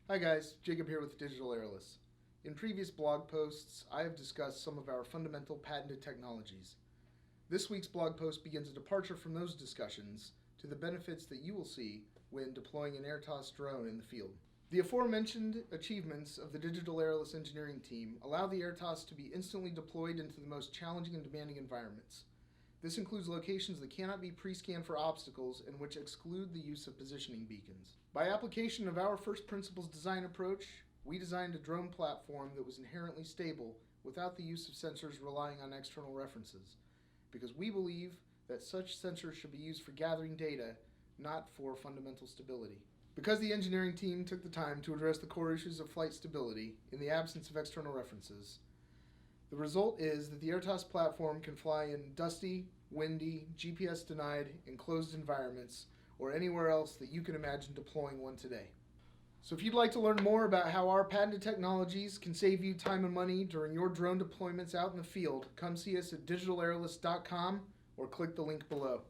Hi guys, Jacob here with Digital Airless. In previous blog posts, I have discussed some of our fundamental patented technologies. This week's blog post begins a departure from those discussions to the benefits that you will see when deploying an Aertos drone in the field. The aforementioned achievements of the Digital Airless engineering team allow the Aertos to be instantly deployed into the most challenging and demanding environments. This includes locations that cannot be pre-scanned for obstacles and which exclude the use of positioning beacons. By application of our first principles design approach, we designed a drone platform that was inherently stable without the use of sensors relying on external references, because we believe that such sensors should be used for gathering data, not for fundamental stability. Because the engineering team took the time to address the core issues of flight stability in the absence of external references, the result is that the Aertos platform can fly in dusty, windy, GPS-denied, enclosed environments, or anywhere else that you can imagine deploying one today. So if you'd like to learn more about how our patented technologies can save you time and money during your drone deployments out in the field, come see us at digitalairless.com or click the link below.